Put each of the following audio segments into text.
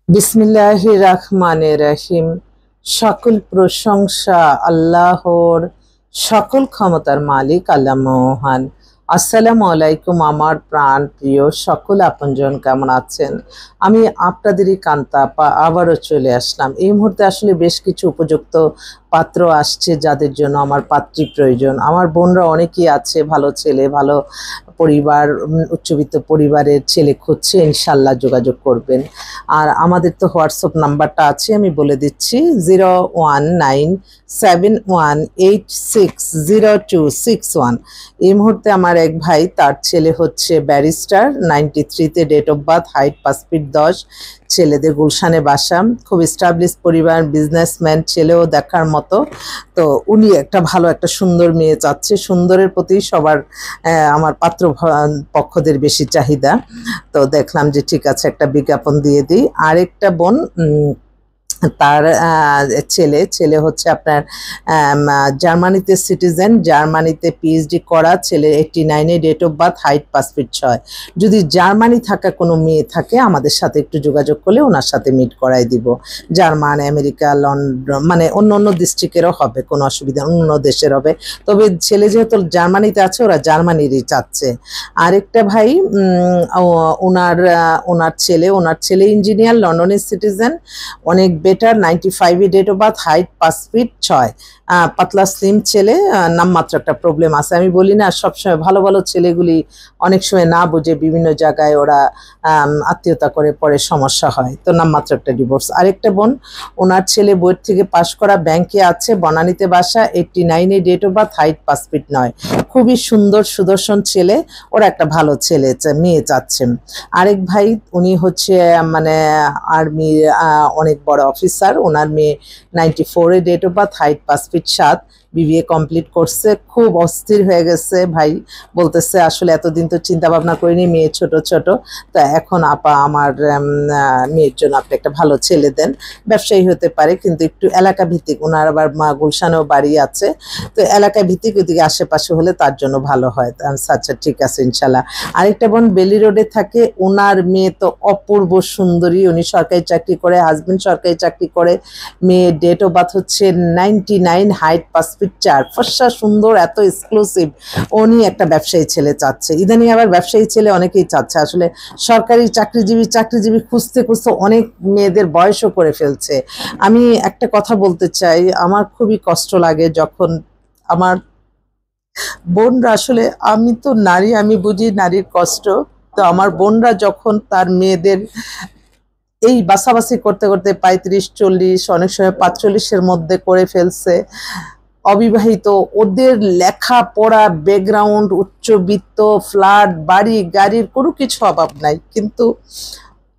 বিসমিল্লাহির রহমানির রহিম। সকল প্রশংসা আল্লাহর, সকল ক্ষমতার মালিক আল্লাহ মহান। আসসালামু আলাইকুম আমার প্রাণ প্রিয় সকল আপনজন, কেমন আছেন? আমি আপনাদেরই কান্তা আপা আবারও চলে আসলাম। এই মুহূর্তে আসলে বেশ কিছু উপযুক্ত পাত্র আসছে যাদের জন্য আমার পাত্রী প্রয়োজন। আমার বোনরা অনেকেই আছে, ভালো ছেলে, ভালো পরিবার, উচ্চবিত্ত পরিবারের ছেলে খুঁজছে, ইনশাল্লাহ যোগাযোগ করবেন। আর আমাদের তো হোয়াটসঅ্যাপ নাম্বারটা আছে, আমি বলে দিচ্ছি 019718600261। এই মুহূর্তে আমার এক ভাই, তার ছেলে হচ্ছে ব্যারিস্টার, 93-তে date of birth, height 5 feet 10, ছেলেদের গুলশানে বাসা, খুব এস্টাবলিশ পরিবার, বিজনেসম্যান, ছেলেও দেখার মতো। তো উনি একটা ভালো একটা সুন্দর মেয়ে চাচ্ছে। সুন্দরের প্রতি সবার আমার পাত্র পক্ষদের বেশি চাহিদা। তো দেখলাম যে ঠিক আছে, একটা বিজ্ঞাপন দিয়ে দিই। আরেকটা বোন, তার ছেলে ছেলে হচ্ছে আপনার জার্মানিতে সিটিজেন, জার্মানিতে পিএইচডি করা, ছেলে 89-এ date of birth, height 5 feet 6। যদি জার্মানি থাকা কোনো মেয়ে থাকে আমাদের সাথে একটু যোগাযোগ করলে ওনার সাথে মিট করাই দিব। জার্মান, আমেরিকা, লন্ডন, মানে অন্য অন্য ডিস্ট্রিক্টেরও হবে, কোনো অসুবিধা, অন্য দেশের হবে। তবে ছেলে যেহেতু জার্মানিতে আছে, ওরা জার্মানিরই চাচ্ছে। আরেকটা ভাই, ওনার ছেলে ইঞ্জিনিয়ার, লন্ডনের সিটিজেন, অনেক বেটার, 95-এ date of birth, height 5 feet 6, পাতলা স্লিম ছেলে। নামমাত্র একটা প্রবলেম আছে। আমি বলি না সবসময়, ভালো ভালো ছেলেগুলি অনেক সময় না বুঝে বিভিন্ন জায়গায় ওরা আত্মীয়তা করে, পরে সমস্যা হয়। তো নামমাত্র একটা ডিভোর্স। আরেকটা বোন, ওনার ছেলে বইয়ের থেকে পাশ করা, ব্যাংকে আছে, বনানীতে বাসা, 89-এ date of birth, height 5 feet 9, খুবই সুন্দর সুদর্শন ছেলে। ওরা একটা ভালো ছেলে মেয়ে চাচ্ছেন। আরেক ভাই, উনি হচ্ছে মানে আর্মির অনেক বড় অফিসার, ওনার মেয়ে 94-এ date of birth, height 5 feet 7, BBA complete করছে, খুব অস্থির হয়ে গেছে ভাই। বলতেছে আসলে এতদিন তো চিন্তা ভাবনা করিনি, মেয়ে ছোট ছোট, তা এখন আপা আমার মেয়ের জন্য আপনি একটা ভালো ছেলে দেন। ব্যবসায়ী হতে পারে, কিন্তু একটু এলাকা ভিত্তিক, ওনার আবার গুলশানেও বাড়ি আছে, তো এলাকা ভিত্তিক ওইদিকে আশেপাশে হলে তার জন্য ভালো হয়। আচ্ছা ঠিক আছে ইনশাল্লাহ। আরেকটা বোন বেলি রোডে থাকে, ওনার মেয়ে তো অপূর্ব সুন্দরী, উনি সরকারি চাকরি করে, হাজবেন্ড সরকারি চাকরি করে, মেয়ে ডেট অফ বার্থ হচ্ছে 99, হাইট 5 ফিট 4, ফর্সা সুন্দর, এত এক্সক্লুসিভ। উনি একটা ব্যবসায়ী ছেলে চাচ্ছে। ইদানিং আবার ব্যবসায়ী ছেলে অনেকেই চাচ্ছে। আসলে সরকারি চাকরিজীবী খুঁজতে খুঁজতে অনেক মেয়েদের বয়সও করে ফেলছে। আমি একটা কথা বলতে চাই, আমার খুবই কষ্ট লাগে যখন আমার বোনরা, আসলে আমি তো নারী, আমি বুঝি নারীর কষ্ট। তো আমার বোনরা যখন তার মেয়েদের এই বাছাবাছি করতে করতে 35-40, অনেক সময় 45-এর মধ্যে করে ফেলছে, অবিবাহিত, ওদের লেখাপড়া ব্যাকগ্রাউন্ড, উচ্চবিত্ত, ফ্ল্যাট, বাড়ি গাড়ির কোনো কিছু অভাব নাই, কিন্তু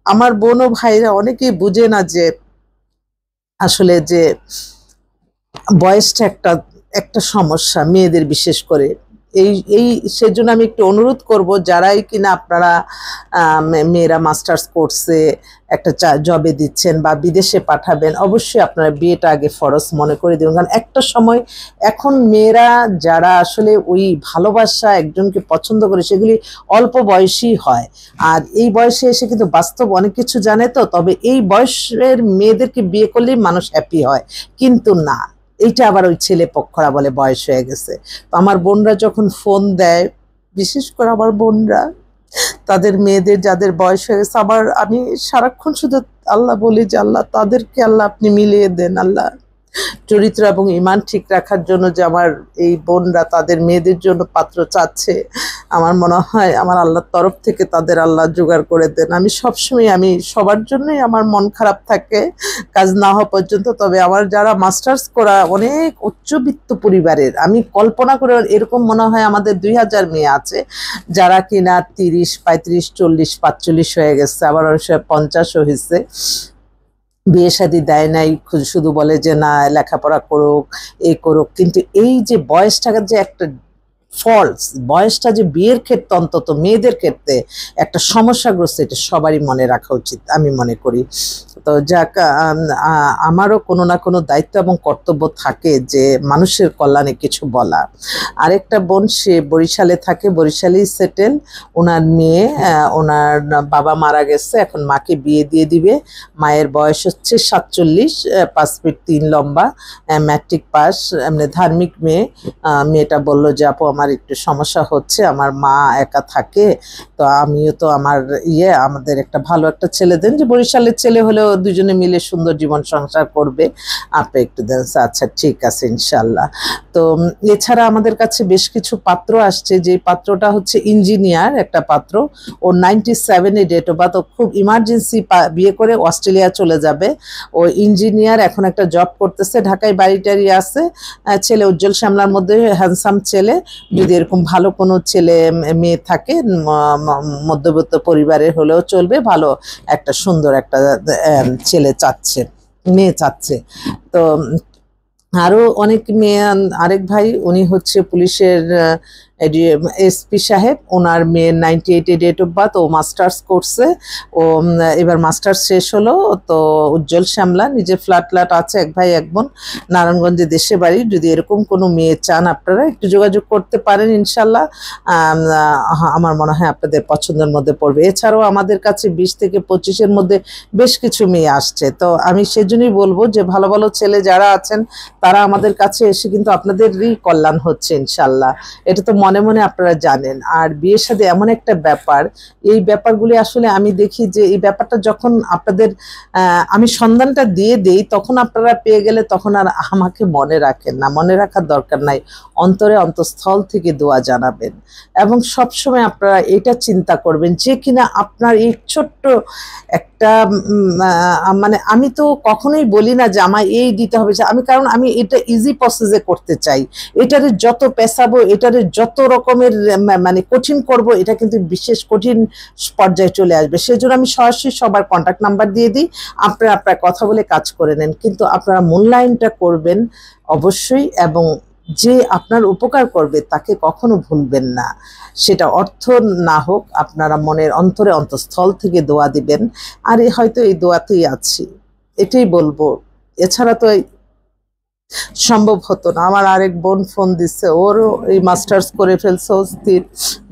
আমার বোন ও ভাইরা অনেকেই বুঝে না যে আসলে যে বয়সটা একটা একটা সমস্যা মেয়েদের, বিশেষ করে এই এই সেজন্য আমি একটু অনুরোধ করব, যারাই কিনা আপনারা মেয়েরা মাস্টার্স করছে, একটা জবে দিচ্ছেন বা বিদেশে পাঠাবেন, অবশ্যই আপনারা বিয়েটা আগে ফরজ মনে করে দিন। কারণ একটা সময়, এখন মেয়েরা যারা আসলে ওই ভালোবাসা, একজনকে পছন্দ করে, সেগুলি অল্প বয়সী হয়। আর এই বয়সে এসে কিন্তু বাস্তব অনেক কিছু জানে। তো তবে এই বয়সের মেয়েদেরকে বিয়ে করলেই মানুষ হ্যাপি হয়, কিন্তু না, এইটা আবার ওই ছেলে পক্ষরা বলে বয়স হয়ে গেছে। তো আমার বোনরা যখন ফোন দেয়, বিশেষ করে আমার বোনরা তাদের মেয়েদের যাদের বয়স হয়ে গেছে, আমি সারাক্ষণ শুধু আল্লাহ বলি যে আল্লাহ তাদেরকে, আল্লাহ আপনি মিলিয়ে দেন, আল্লাহ চরিত্র এবং ইমান ঠিক রাখার জন্য, যে আমার এই বোনরা তাদের মেয়েদের জন্য পাত্র চাচ্ছে, আমার মনে হয় আমার আল্লাহর তরফ থেকে তাদের আল্লাহ জোগাড় করে দেন। আমি সবসময়, আমি সবার জন্যই আমার মন খারাপ থাকে কাজ না হওয়া পর্যন্ত। তবে আমার যারা মাস্টার্স করা অনেক উচ্চবিত্ত পরিবারের, আমি কল্পনা করে এরকম মনে হয় আমাদের 2000 মেয়ে আছে যারা কিনা 30, 35, 40, 45 হয়ে গেছে, আবার অনেক সময় 50ও হয়েছে, বিয়ে শাদী দেয় নাই, শুধু বলে যে না লেখাপড়া করুক, এই করুক। কিন্তু এই যে বয়সটাকে যে একটা ফলস, বয়সটা যে বিয়ের ক্ষেত্রে অন্তত মেয়েদের ক্ষেত্রে একটা সমস্যাগ্রস্ত, এটা সবারই মনে রাখা উচিত আমি মনে করি। তো যাক, আমারও কোনো না কোনো দায়িত্ব এবং কর্তব্য থাকে যে মানুষের কল্যাণে কিছু বলা। আরেকটা বোন, সে বরিশালে থাকে, বরিশালেই সেটেল। ওনার মেয়ে, ওনার বাবা মারা গেছে, এখন মাকে বিয়ে দিয়ে দিবে। মায়ের বয়স হচ্ছে 47, 5 ফিট 3 লম্বা, ম্যাট্রিক পাস, এমনি ধার্মিক মেয়ে। মেয়েটা বললো যে আপু আমার একটু সমস্যা হচ্ছে, আমার মা একা থাকে, তো আমিও তো আমাদের একটা ভালো একটা ছেলে দেন, যে বরিশালের ছেলে হলেও দুজনে মিলে সুন্দর জীবন সংসার করবে, আপনি একটু দেন। আচ্ছা ঠিক আছে ইনশাল্লাহ। তো এছাড়া আমাদের কাছে বেশ কিছু পাত্র আসছে, যে পাত্রটা হচ্ছে ইঞ্জিনিয়ার একটা পাত্র, ও 97-এ ডেট অফ বার্থ, ও খুব ইমার্জেন্সি বিয়ে করে অস্ট্রেলিয়া চলে যাবে। ও ইঞ্জিনিয়ার, এখন একটা জব করতেছে, ঢাকায় বাড়ি টাড়ি আছে, ছেলে উজ্জ্বল শ্যামলার মধ্যে হ্যান্ডসাম ছেলে। যদি এরকম ভালো কোনো ছেলে মেয়ে থাকে, মধ্যবিত্ত পরিবারের হলেও চলবে, ভালো একটা সুন্দর একটা ছেলে চাচ্ছে, মেয়ে চাচ্ছে। তো আরও অনেক মেয়ে, আরেক ভাই উনি হচ্ছে পুলিশের এসপি সাহেব, ওনার মেয়ের 98-এ ডেট অফ বার্থ, ও মাস্টার্স করছে, ও এবার মাস্টার্স শেষ হলো। তো উজ্জ্বল শ্যামলা, নিজে ফ্ল্যাট আছে, এক ভাই এক বোন, নারায়ণগঞ্জে দেশে বাড়ি। যদি এরকম কোনো মেয়ে চান আপনারা একটু যোগাযোগ করতে পারেন ইনশাল্লাহ, আমার মনে হয় আপনাদের পছন্দের মধ্যে পড়বে। এছাড়াও আমাদের কাছে 20 থেকে 25-এর মধ্যে বেশ কিছু মেয়ে আসছে। তো আমি সেজন্যই বলবো যে ভালো ভালো ছেলে যারা আছেন তারা আমাদের কাছে এসে কিন্তু আপনাদেরই কল্যাণ হচ্ছে ইনশাল্লাহ, এটা তো মনে মনে আপনারা জানেন। আর বিয়ের সাথে এমন একটা ব্যাপার, এই ব্যাপারগুলি আসলে আমি দেখি যে এই ব্যাপারটা যখন আপনাদের আমি সন্ধানটা দিয়ে দেই, তখন আপনারা পেয়ে গেলে তখন আর আমাকে মনে রাখেন না, মনে রাখার দরকার নাই, অন্তরে অন্তঃস্থল থেকে দোয়া জানাবেন। এবং সবসময় আপনারা এটা চিন্তা করবেন যে কিনা আপনার এই ছোট্ট একটা মানে আমি তো কখনোই বলি না যে আমার এই দিতে হবে, আমি কারণ আমি এটা ইজি প্রসেসে করতে চাই। এটারে যত পেছাবো, এটারে যত রকমের মানে কঠিন করব, এটা কিন্তু বিশেষ কঠিন পর্যায়ে চলে আসবে। সেজন্য আমি সরাসরি সবার কন্ট্যাক্ট নাম্বার দিয়ে দিই, আপনারা কথা বলে কাজ করে নেন। কিন্তু আপনারা মূল্যায়নটা করবেন অবশ্যই, এবং যে আপনার উপকার করবে তাকে কখনো ভুলবেন না। সেটা অর্থ না হোক, আপনারা মনের অন্তরে অন্তঃস্থল থেকে দোয়া দিবেন। আর হয়তো এই দোয়াতেই আছি, এটাই বলবো। এছাড়া তো সম্ভব হতো না। আমার আরেক বোন ফোন দিচ্ছে, ওরও এই মাস্টার্স করে ফেলছে, অস্থির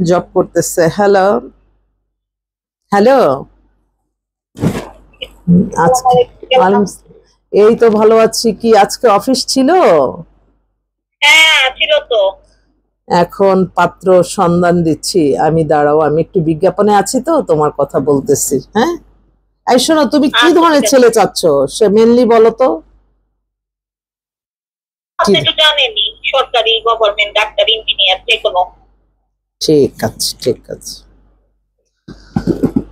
জব করতেছে। হ্যালো হ্যালো, আজকে এই তো ভালো আছি। কি আজকে অফিস ছিল? হ্যাঁ ছিল তো। এখন পাত্র সন্ধান দিচ্ছি আমি, দাঁড়াও আমি একটু বিজ্ঞাপনে আছি তো, তোমার কথা বলতেছি। হ্যাঁ, এই শোনো, তুমি কি ধরনের ছেলে চাচ্ছ সে মেনলি বলো তো? আপনি তো জানেনই, সরকারি, গভর্নমেন্ট, ডাক্তার, ইঞ্জিনিয়ার, যে কোনো। ঠিক আছে ঠিক আছে,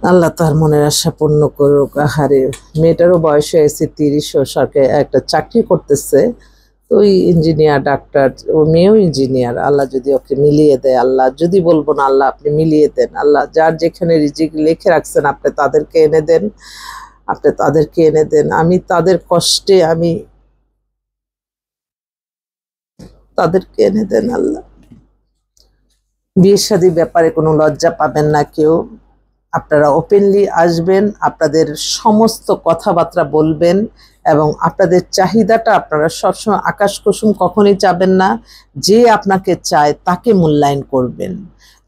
আল্লাহ তার মনের আশা পূর্ণ করুক। আহারে, মেয়েটারও বয়স হয়েছে 30, ও সরকারি একটা চাকরি করতেছে, তো ওই ইঞ্জিনিয়ার ডাক্তার, ও মেয়েও ইঞ্জিনিয়ার। আল্লাহ যদি ওকে মিলিয়ে দেয়, আল্লাহ যদি বলবো না, আল্লাহ আপনি মিলিয়ে দেন। আল্লাহ যার যেখানে রিজিক লিখে রাখছেন আপনি তাদেরকে এনে দেন, আপনি তাদেরকে এনে দেন। আমি তাদের কষ্টে আমি তাদেরকে এনে দেন আল্লাহ। বিয়ে শাদীর ব্যাপারে কোনো লজ্জা পাবেন না কেউ, আপনারা ওপেনলি আসবেন, আপনাদের সমস্ত কথাবার্তা বলবেন, এবং আপনাদের চাহিদাটা আপনারা সবসময় আকাশ কুসুম কখনোই চাবেন না। যে আপনাকে চায় তাকে মূল্যায়ন করবেন,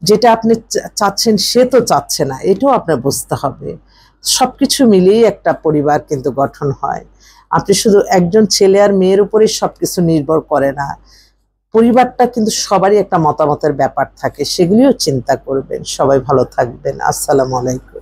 যেটা আপনি চাচ্ছেন সে তো চাচ্ছে না, এটাও আপনার বুঝতে হবে। সব কিছু মিলিয়েই একটা পরিবার কিন্তু গঠন হয়। আপনি শুধু একজন ছেলে আর মেয়ের উপরেই সব কিছু নির্ভর করে না, পরিবারটা কিন্তু সবারই একটা মতামতের ব্যাপার থাকে, সেগুলিও চিন্তা করবেন। সবাই ভালো থাকবেন। আসসালামু আলাইকুম।